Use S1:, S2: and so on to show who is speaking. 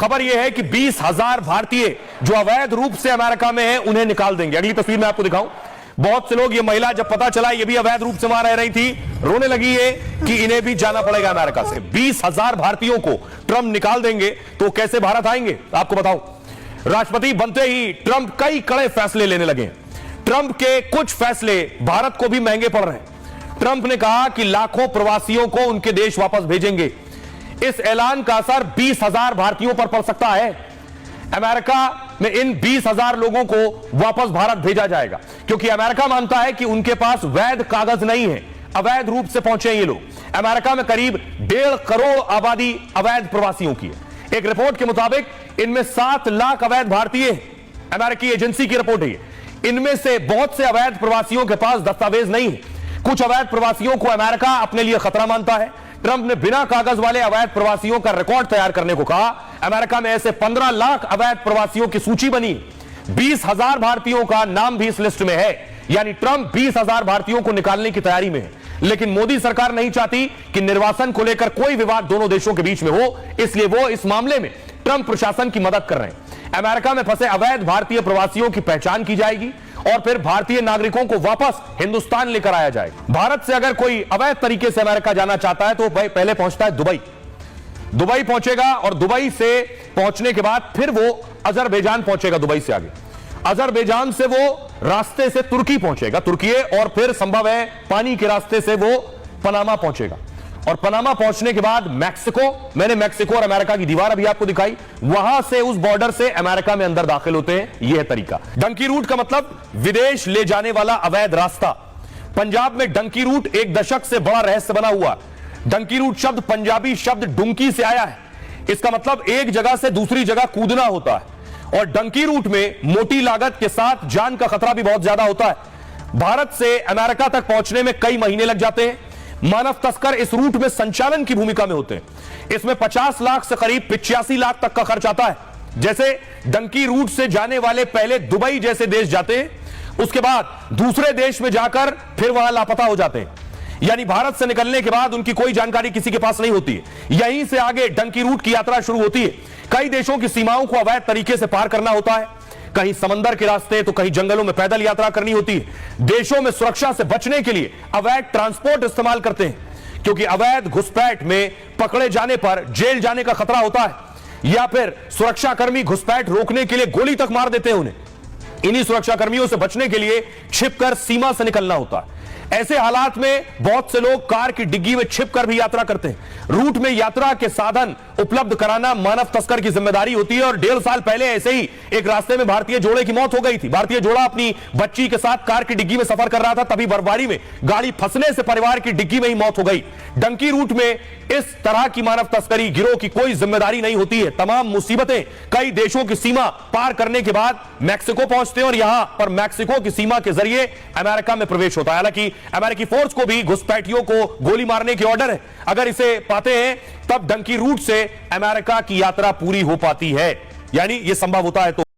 S1: खबर यह है कि 20,000 भारतीय जो अवैध रूप से अमेरिका में हैं उन्हें निकाल देंगे। अगली तस्वीर में आपको दिखाऊं, बहुत से लोग, ये महिला जब पता चला ये भी अवैध रूप से वहां रह रही थी, रोने लगी है कि इन्हें भी जाना पड़ेगा अमेरिका से। 20,000 भारतीयों को ट्रंप निकाल देंगे तो कैसे भारत आएंगे आपको बताऊं। राष्ट्रपति बनते ही ट्रंप कई कड़े फैसले लेने लगे। ट्रंप के कुछ फैसले भारत को भी महंगे पड़ रहे हैं। ट्रंप ने कहा कि लाखों प्रवासियों को उनके देश वापस भेजेंगे। इस ऐलान का असर 20,000 भारतीयों पर पड़ सकता है। अमेरिका में इन 20,000 लोगों को वापस भारत भेजा जाएगा क्योंकि अमेरिका मानता है कि उनके पास वैध कागज नहीं है, अवैध रूप से पहुंचे ये लोग। अमेरिका में करीब 1.5 करोड़ आबादी अवैध प्रवासियों की है। एक रिपोर्ट के मुताबिक इनमें 7 लाख अवैध भारतीय हैं। अमेरिकी एजेंसी की रिपोर्ट है। इनमें से बहुत से अवैध प्रवासियों के पास दस्तावेज नहीं है। कुछ अवैध प्रवासियों को अमेरिका अपने लिए खतरा मानता है। ट्रंप ने बिना कागज वाले अवैध प्रवासियों का रिकॉर्ड तैयार करने को कहा। अमेरिका में ऐसे 15 लाख अवैध प्रवासियों की सूची बनी। 20,000 भारतीयों का नाम भी इस लिस्ट में है, यानी ट्रंप 20,000 भारतीयों को निकालने की तैयारी में है। लेकिन मोदी सरकार नहीं चाहती कि निर्वासन को लेकर कोई विवाद दोनों देशों के बीच में हो, इसलिए वो इस मामले में ट्रंप प्रशासन की मदद कर रहे हैं। अमेरिका में फंसे अवैध भारतीय प्रवासियों की पहचान की जाएगी और फिर भारतीय नागरिकों को वापस हिंदुस्तान लेकर आया जाएगा। भारत से अगर कोई अवैध तरीके से अमेरिका जाना चाहता है तो पहले पहुंचता है दुबई पहुंचेगा और दुबई से पहुंचने के बाद फिर वो अजरबैजान पहुंचेगा। दुबई से आगे अजरबैजान से वो रास्ते से तुर्की पहुंचेगा, तुर्की, और फिर संभव है पानी के रास्ते से वो पनामा पहुंचेगा और पनामा पहुंचने के बाद मैक्सिको। मैंने मैक्सिको और अमेरिका की दीवार अभी आपको दिखाई, वहां से उस बॉर्डर से अमेरिका में अंदर दाखिल होते हैं। यह तरीका डंकी रूट का मतलब विदेश ले जाने वाला अवैध रास्ता। पंजाब में डंकी रूट एक दशक से बड़ा रहस्य बना हुआ। डंकी रूट शब्द पंजाबी शब्द डुंकी से आया है। इसका मतलब एक जगह से दूसरी जगह कूदना होता है और डंकी रूट में मोटी लागत के साथ जान का खतरा भी बहुत ज्यादा होता है। भारत से अमेरिका तक पहुंचने में कई महीने लग जाते हैं। मानव तस्कर इस रूट में संचालन की भूमिका में होते हैं। इसमें 50 लाख से करीब 85 लाख तक का खर्च आता है। जैसे डंकी रूट से जाने वाले पहले दुबई जैसे देश जाते हैं, उसके बाद दूसरे देश में जाकर फिर वहां लापता हो जाते हैं, यानी भारत से निकलने के बाद उनकी कोई जानकारी किसी के पास नहीं होती है। यहीं से आगे डंकी रूट की यात्रा शुरू होती है। कई देशों की सीमाओं को अवैध तरीके से पार करना होता है, कहीं समंदर के रास्ते तो कहीं जंगलों में पैदल यात्रा करनी होती है। देशों में सुरक्षा से बचने के लिए अवैध ट्रांसपोर्ट इस्तेमाल करते हैं क्योंकि अवैध घुसपैठ में पकड़े जाने पर जेल जाने का खतरा होता है या फिर सुरक्षाकर्मी घुसपैठ रोकने के लिए गोली तक मार देते हैं उन्हें। इन्हीं सुरक्षाकर्मियों से बचने के लिए छिपकर सीमा से निकलना होता है। ऐसे हालात में बहुत से लोग कार की डिग्गी में छिपकर भी यात्रा करते हैं। रूट में यात्रा के साधन उपलब्ध कराना मानव तस्कर की जिम्मेदारी होती है और 1.5 साल पहले ऐसे ही एक रास्ते में भारतीय जोड़े की मौत हो गई थी। भारतीय जोड़ा अपनी बच्ची के साथ कार की डिग्गी में सफर कर रहा था, तभी बर्फबारी में गाड़ी फंसने से परिवार की डिग्गी में ही मौत हो गई। डंकी रूट में इस तरह की मानव तस्करी गिरोह की कोई जिम्मेदारी नहीं होती है। तमाम मुसीबतें कई देशों की सीमा पार करने के बाद मैक्सिको पहुंचते हैं और यहां पर मैक्सिको की सीमा के जरिए अमेरिका में प्रवेश होता है। हालांकि अमेरिकी फोर्स को भी घुसपैठियों को गोली मारने के ऑर्डर है। अगर इसे पाते हैं तब डंकी रूट से अमेरिका की यात्रा पूरी हो पाती है, यानी यह संभव होता है। तो